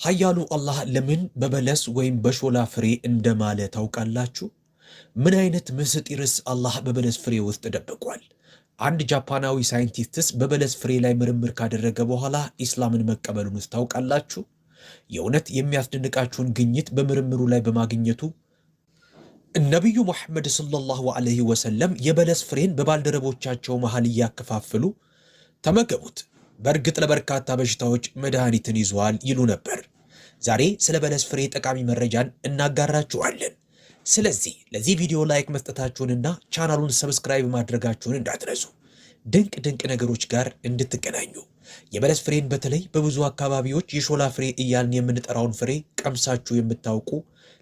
ኃያሉ አላህ ለምን በበለስ ወይም በሾላ ፍሬ እንደማለ ታውቃላችሁ? ምን አይነት ምስጢርስ አላህ በበለስ ፍሬ ውስጥ ደብቋል? አንድ ጃፓናዊ ሳይንቲስትስ በበለስ ፍሬ ላይ ምርምር ካደረገ በኋላ ኢስላምን መቀበሉን ታውቃላችሁ? የእውነት የሚያስደንቃችሁን ግኝት በምርምሩ ላይ በማግኘቱ ነቢዩ ሙሐመድ ሰለላሁ ዐለይሂ ወሰለም የበለስ ፍሬን በባልደረቦቻቸው መሃል እያከፋፈሉ ተመገቡት፣ በእርግጥ ለበርካታ በሽታዎች መድኃኒትን ይዟል ይሉ ነበር። ዛሬ ስለ በለስ ፍሬ ጠቃሚ መረጃን እናጋራችኋለን። ስለዚህ ለዚህ ቪዲዮ ላይክ መስጠታችሁንና ቻናሉን ሰብስክራይብ ማድረጋችሁን እንዳትረሱ፣ ድንቅ ድንቅ ነገሮች ጋር እንድትገናኙ። የበለስ ፍሬን በተለይ በብዙ አካባቢዎች የሾላ ፍሬ እያልን የምንጠራውን ፍሬ ቀምሳችሁ የምታውቁ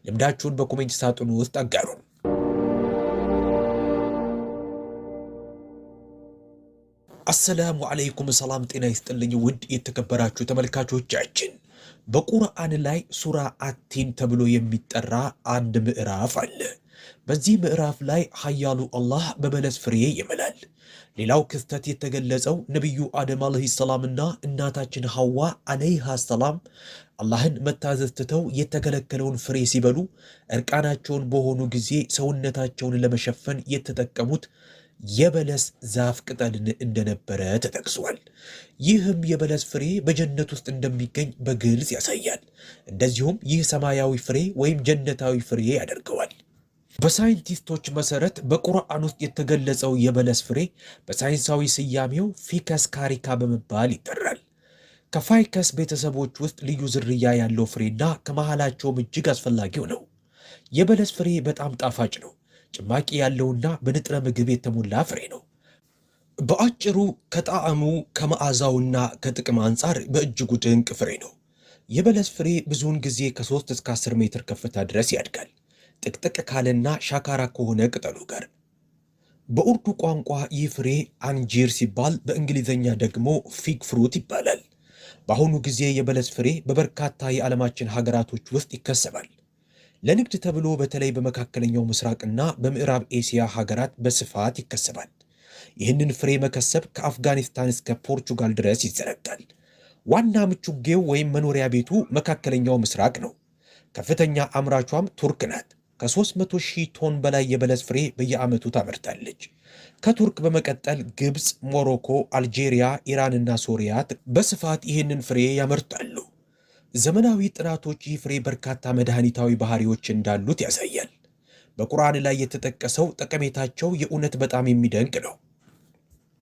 ልምዳችሁን በኮሜንት ሳጥኑ ውስጥ አጋሩን። አሰላሙ አለይኩም፣ ሰላም ጤና ይስጥልኝ ውድ የተከበራችሁ ተመልካቾቻችን። በቁርአን ላይ ሱራ አቲን ተብሎ የሚጠራ አንድ ምዕራፍ አለ። በዚህ ምዕራፍ ላይ ኃያሉ አላህ በበለስ ፍሬ ይምላል። ሌላው ክስተት የተገለጸው ነቢዩ አደም አለይሂ ሰላምና እናታችን ሐዋ አለይሃ ሰላም አላህን መታዘዝ ትተው የተከለከለውን ፍሬ ሲበሉ እርቃናቸውን በሆኑ ጊዜ ሰውነታቸውን ለመሸፈን የተጠቀሙት የበለስ ዛፍ ቅጠልን እንደነበረ ተጠቅሷል። ይህም የበለስ ፍሬ በጀነት ውስጥ እንደሚገኝ በግልጽ ያሳያል። እንደዚሁም ይህ ሰማያዊ ፍሬ ወይም ጀነታዊ ፍሬ ያደርገዋል። በሳይንቲስቶች መሰረት በቁርአን ውስጥ የተገለጸው የበለስ ፍሬ በሳይንሳዊ ስያሜው ፊከስ ካሪካ በመባል ይጠራል። ከፋይከስ ቤተሰቦች ውስጥ ልዩ ዝርያ ያለው ፍሬና ከመሃላቸውም እጅግ አስፈላጊው ነው። የበለስ ፍሬ በጣም ጣፋጭ ነው። ጭማቂ ያለውና በንጥረ ምግብ የተሞላ ፍሬ ነው። በአጭሩ ከጣዕሙ ከመዓዛውና ከጥቅም አንጻር በእጅጉ ድንቅ ፍሬ ነው። የበለስ ፍሬ ብዙውን ጊዜ ከ3 እስከ 10 ሜትር ከፍታ ድረስ ያድጋል፣ ጥቅጥቅ ካለና ሻካራ ከሆነ ቅጠሉ ጋር። በኡርዱ ቋንቋ ይህ ፍሬ አንጂር ሲባል፣ በእንግሊዝኛ ደግሞ ፊግ ፍሩት ይባላል። በአሁኑ ጊዜ የበለስ ፍሬ በበርካታ የዓለማችን ሀገራቶች ውስጥ ይከሰባል። ለንግድ ተብሎ በተለይ በመካከለኛው ምስራቅና በምዕራብ ኤስያ ሀገራት በስፋት ይከሰባል። ይህንን ፍሬ መከሰብ ከአፍጋኒስታን እስከ ፖርቹጋል ድረስ ይዘረጋል። ዋና ምቹጌው ወይም መኖሪያ ቤቱ መካከለኛው ምስራቅ ነው። ከፍተኛ አምራቿም ቱርክ ናት። ከ300,000 ቶን በላይ የበለስ ፍሬ በየዓመቱ ታመርታለች። ከቱርክ በመቀጠል ግብፅ፣ ሞሮኮ፣ አልጄሪያ፣ ኢራንና ሶሪያ በስፋት ይህንን ፍሬ ያመርታሉ። ዘመናዊ ጥናቶች ይህ ፍሬ በርካታ መድኃኒታዊ ባህሪዎች እንዳሉት ያሳያል። በቁርአን ላይ የተጠቀሰው ጠቀሜታቸው የእውነት በጣም የሚደንቅ ነው።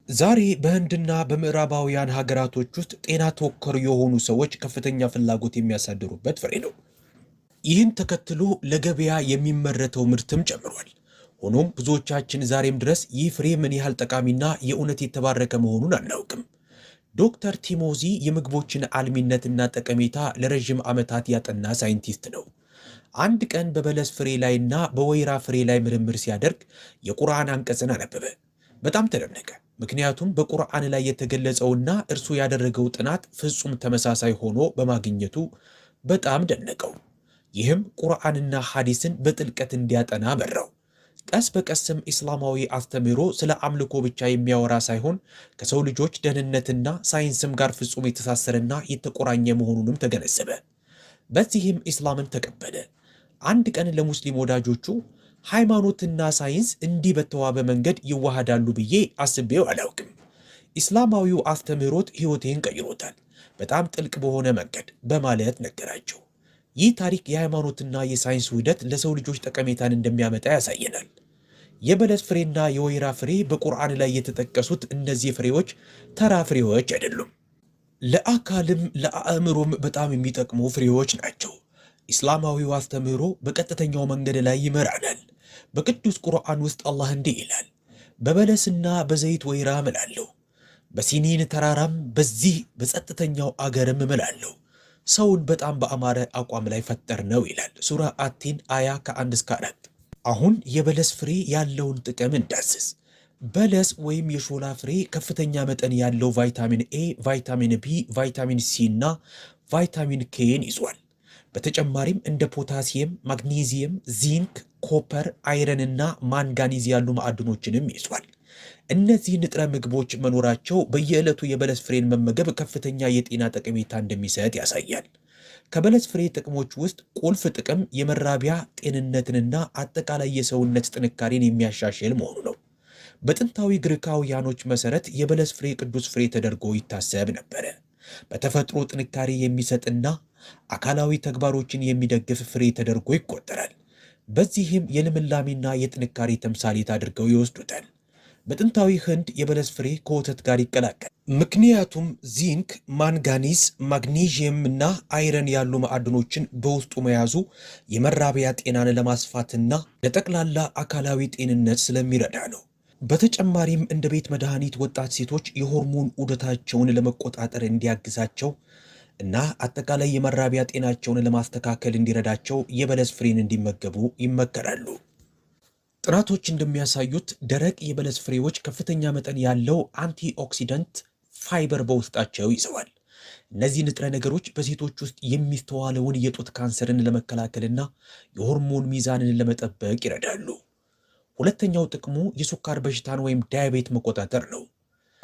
ዛሬ በህንድና በምዕራባውያን ሀገራቶች ውስጥ ጤና ተኮር የሆኑ ሰዎች ከፍተኛ ፍላጎት የሚያሳድሩበት ፍሬ ነው። ይህን ተከትሎ ለገበያ የሚመረተው ምርትም ጨምሯል። ሆኖም ብዙዎቻችን ዛሬም ድረስ ይህ ፍሬ ምን ያህል ጠቃሚና የእውነት የተባረከ መሆኑን አናውቅም። ዶክተር ቲሞዚ የምግቦችን አልሚነትና ጠቀሜታ ለረዥም ዓመታት ያጠና ሳይንቲስት ነው። አንድ ቀን በበለስ ፍሬ ላይና በወይራ ፍሬ ላይ ምርምር ሲያደርግ የቁርአን አንቀጽን አነበበ። በጣም ተደነቀ። ምክንያቱም በቁርአን ላይ የተገለጸውና እርሱ ያደረገው ጥናት ፍጹም ተመሳሳይ ሆኖ በማግኘቱ በጣም ደነቀው። ይህም ቁርአንና ሐዲስን በጥልቀት እንዲያጠና መራው። ቀስ በቀስም ኢስላማዊ አስተምህሮ ስለ አምልኮ ብቻ የሚያወራ ሳይሆን ከሰው ልጆች ደህንነትና ሳይንስም ጋር ፍጹም የተሳሰረና የተቆራኘ መሆኑንም ተገነዘበ። በዚህም ኢስላምን ተቀበለ። አንድ ቀን ለሙስሊም ወዳጆቹ ሃይማኖትና ሳይንስ እንዲህ በተዋበ መንገድ ይዋሃዳሉ ብዬ አስቤው አላውቅም። ኢስላማዊው አስተምህሮት ሕይወቴን ቀይሮታል፣ በጣም ጥልቅ በሆነ መንገድ በማለት ነገራቸው። ይህ ታሪክ የሃይማኖትና የሳይንስ ውህደት ለሰው ልጆች ጠቀሜታን እንደሚያመጣ ያሳየናል። የበለስ ፍሬና የወይራ ፍሬ በቁርአን ላይ የተጠቀሱት እነዚህ ፍሬዎች ተራ ፍሬዎች አይደሉም። ለአካልም ለአእምሮም በጣም የሚጠቅሙ ፍሬዎች ናቸው። ኢስላማዊው አስተምህሮ በቀጥተኛው መንገድ ላይ ይመራናል። በቅዱስ ቁርአን ውስጥ አላህ እንዲህ ይላል፣ በበለስና በዘይት ወይራ እምላለሁ፣ በሲኒን ተራራም በዚህ በጸጥተኛው አገርም እምላለሁ፣ ሰውን በጣም በአማረ አቋም ላይ ፈጠር ነው ይላል ሱራ አቲን አያ ከ1 እስከ 4። አሁን የበለስ ፍሬ ያለውን ጥቅም እንዳስስ። በለስ ወይም የሾላ ፍሬ ከፍተኛ መጠን ያለው ቫይታሚን ኤ፣ ቫይታሚን ቢ፣ ቫይታሚን ሲ እና ቫይታሚን ኬን ይዟል። በተጨማሪም እንደ ፖታሲየም፣ ማግኒዚየም፣ ዚንክ፣ ኮፐር፣ አይረን እና ማንጋኒዝ ያሉ ማዕድኖችንም ይዟል። እነዚህ ንጥረ ምግቦች መኖራቸው በየዕለቱ የበለስ ፍሬን መመገብ ከፍተኛ የጤና ጠቀሜታ እንደሚሰጥ ያሳያል። ከበለስ ፍሬ ጥቅሞች ውስጥ ቁልፍ ጥቅም የመራቢያ ጤንነትንና አጠቃላይ የሰውነት ጥንካሬን የሚያሻሽል መሆኑ ነው። በጥንታዊ ግሪካውያኖች መሰረት የበለስ ፍሬ ቅዱስ ፍሬ ተደርጎ ይታሰብ ነበረ። በተፈጥሮ ጥንካሬ የሚሰጥና አካላዊ ተግባሮችን የሚደግፍ ፍሬ ተደርጎ ይቆጠራል። በዚህም የልምላሜና የጥንካሬ ተምሳሌት አድርገው ይወስዱታል። በጥንታዊ ህንድ የበለስ ፍሬ ከወተት ጋር ይቀላቀል። ምክንያቱም ዚንክ፣ ማንጋኒዝ፣ ማግኔዥየም እና አይረን ያሉ ማዕድኖችን በውስጡ መያዙ የመራቢያ ጤናን ለማስፋትና ለጠቅላላ አካላዊ ጤንነት ስለሚረዳ ነው። በተጨማሪም እንደ ቤት መድኃኒት ወጣት ሴቶች የሆርሞን ዑደታቸውን ለመቆጣጠር እንዲያግዛቸው እና አጠቃላይ የመራቢያ ጤናቸውን ለማስተካከል እንዲረዳቸው የበለስ ፍሬን እንዲመገቡ ይመከራሉ። ጥናቶች እንደሚያሳዩት ደረቅ የበለስ ፍሬዎች ከፍተኛ መጠን ያለው አንቲኦክሲደንት ፋይበር በውስጣቸው ይዘዋል። እነዚህ ንጥረ ነገሮች በሴቶች ውስጥ የሚስተዋለውን የጡት ካንሰርን ለመከላከልና የሆርሞን ሚዛንን ለመጠበቅ ይረዳሉ። ሁለተኛው ጥቅሙ የስኳር በሽታን ወይም ዳያቤት መቆጣጠር ነው።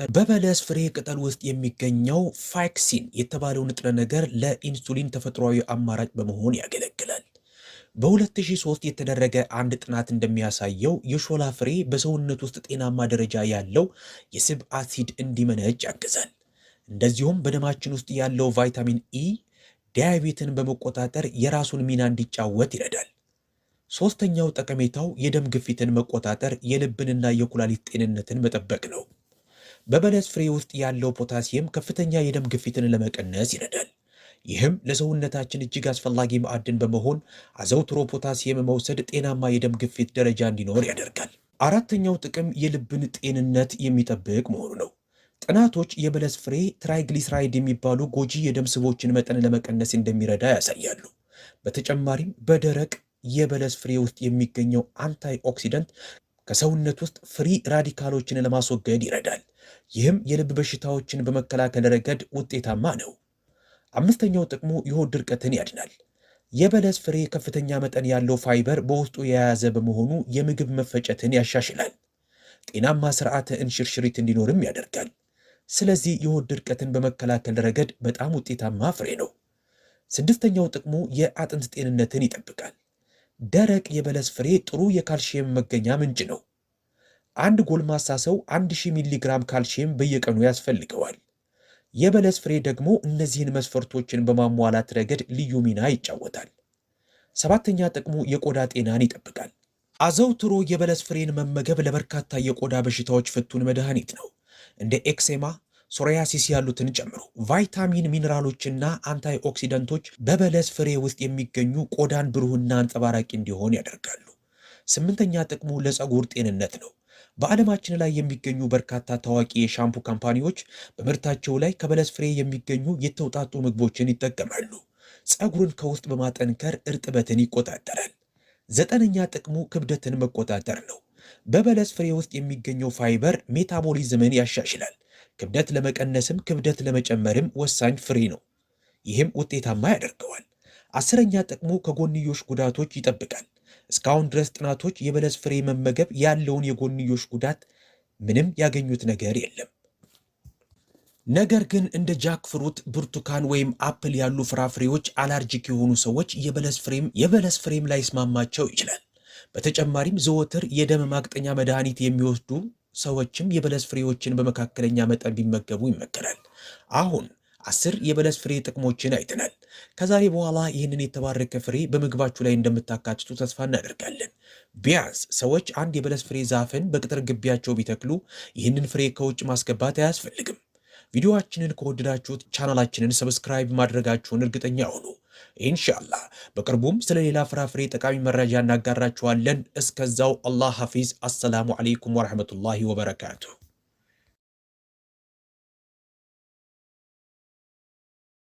በበለስ ፍሬ ቅጠል ውስጥ የሚገኘው ፋይክሲን የተባለው ንጥረ ነገር ለኢንሱሊን ተፈጥሯዊ አማራጭ በመሆን ያገለግላል። በ2003 የተደረገ አንድ ጥናት እንደሚያሳየው የሾላ ፍሬ በሰውነት ውስጥ ጤናማ ደረጃ ያለው የስብ አሲድ እንዲመነጭ ያግዛል። እንደዚሁም በደማችን ውስጥ ያለው ቫይታሚን ኢ ዳያቤትን በመቆጣጠር የራሱን ሚና እንዲጫወት ይረዳል። ሶስተኛው ጠቀሜታው የደም ግፊትን መቆጣጠር፣ የልብንና የኩላሊት ጤንነትን መጠበቅ ነው። በበለስ ፍሬ ውስጥ ያለው ፖታሲየም ከፍተኛ የደም ግፊትን ለመቀነስ ይረዳል። ይህም ለሰውነታችን እጅግ አስፈላጊ ማዕድን በመሆን አዘውትሮ ፖታሲየም መውሰድ ጤናማ የደም ግፊት ደረጃ እንዲኖር ያደርጋል። አራተኛው ጥቅም የልብን ጤንነት የሚጠብቅ መሆኑ ነው። ጥናቶች የበለስ ፍሬ ትራይግሊስራይድ የሚባሉ ጎጂ የደም ስቦችን መጠን ለመቀነስ እንደሚረዳ ያሳያሉ። በተጨማሪም በደረቅ የበለስ ፍሬ ውስጥ የሚገኘው አንታይ ኦክሲደንት ከሰውነት ውስጥ ፍሪ ራዲካሎችን ለማስወገድ ይረዳል። ይህም የልብ በሽታዎችን በመከላከል ረገድ ውጤታማ ነው። አምስተኛው ጥቅሙ የሆድ ድርቀትን ያድናል። የበለስ ፍሬ ከፍተኛ መጠን ያለው ፋይበር በውስጡ የያዘ በመሆኑ የምግብ መፈጨትን ያሻሽላል። ጤናማ ስርዓተ እንሽርሽሪት እንዲኖርም ያደርጋል። ስለዚህ የሆድ ድርቀትን በመከላከል ረገድ በጣም ውጤታማ ፍሬ ነው። ስድስተኛው ጥቅሙ የአጥንት ጤንነትን ይጠብቃል። ደረቅ የበለስ ፍሬ ጥሩ የካልሽየም መገኛ ምንጭ ነው። አንድ ጎልማሳ ሰው 1000 ሚሊግራም ካልሽየም በየቀኑ ያስፈልገዋል። የበለስ ፍሬ ደግሞ እነዚህን መስፈርቶችን በማሟላት ረገድ ልዩ ሚና ይጫወታል። ሰባተኛ ጥቅሙ የቆዳ ጤናን ይጠብቃል። አዘውትሮ የበለስ ፍሬን መመገብ ለበርካታ የቆዳ በሽታዎች ፍቱን መድኃኒት ነው። እንደ ኤክሴማ፣ ሶሪያሲስ ያሉትን ጨምሮ ቫይታሚን፣ ሚነራሎችና አንታይ ኦክሲደንቶች በበለስ ፍሬ ውስጥ የሚገኙ ቆዳን ብሩህና አንጸባራቂ እንዲሆን ያደርጋሉ። ስምንተኛ ጥቅሙ ለፀጉር ጤንነት ነው። በዓለማችን ላይ የሚገኙ በርካታ ታዋቂ የሻምፑ ካምፓኒዎች በምርታቸው ላይ ከበለስ ፍሬ የሚገኙ የተውጣጡ ምግቦችን ይጠቀማሉ። ፀጉርን ከውስጥ በማጠንከር እርጥበትን ይቆጣጠራል። ዘጠነኛ ጥቅሙ ክብደትን መቆጣጠር ነው። በበለስ ፍሬ ውስጥ የሚገኘው ፋይበር ሜታቦሊዝምን ያሻሽላል። ክብደት ለመቀነስም ክብደት ለመጨመርም ወሳኝ ፍሬ ነው። ይህም ውጤታማ ያደርገዋል። አስረኛ ጥቅሙ ከጎንዮሽ ጉዳቶች ይጠብቃል። እስካሁን ድረስ ጥናቶች የበለስ ፍሬ መመገብ ያለውን የጎንዮሽ ጉዳት ምንም ያገኙት ነገር የለም። ነገር ግን እንደ ጃክ ፍሩት፣ ብርቱካን ወይም አፕል ያሉ ፍራፍሬዎች አላርጂክ የሆኑ ሰዎች የበለስ ፍሬም ላይስማማቸው ይችላል። በተጨማሪም ዘወትር የደም ማቅጠኛ መድኃኒት የሚወስዱ ሰዎችም የበለስ ፍሬዎችን በመካከለኛ መጠን ቢመገቡ ይመከራል። አሁን 10 የበለስ ፍሬ ጥቅሞችን አይተናል። ከዛሬ በኋላ ይህንን የተባረከ ፍሬ በምግባችሁ ላይ እንደምታካትቱ ተስፋ እናደርጋለን። ቢያንስ ሰዎች አንድ የበለስ ፍሬ ዛፍን በቅጥር ግቢያቸው ቢተክሉ ይህንን ፍሬ ከውጭ ማስገባት አያስፈልግም። ቪዲዮአችንን ከወደዳችሁት ቻናላችንን ሰብስክራይብ ማድረጋችሁን እርግጠኛ ሁኑ። ኢንሻአላህ በቅርቡም ስለ ሌላ ፍራፍሬ ጠቃሚ መረጃ እናጋራችኋለን። እስከዛው አላህ ሐፊዝ። አሰላሙ አለይኩም ወራህመቱላሂ ወበረካቱሁ።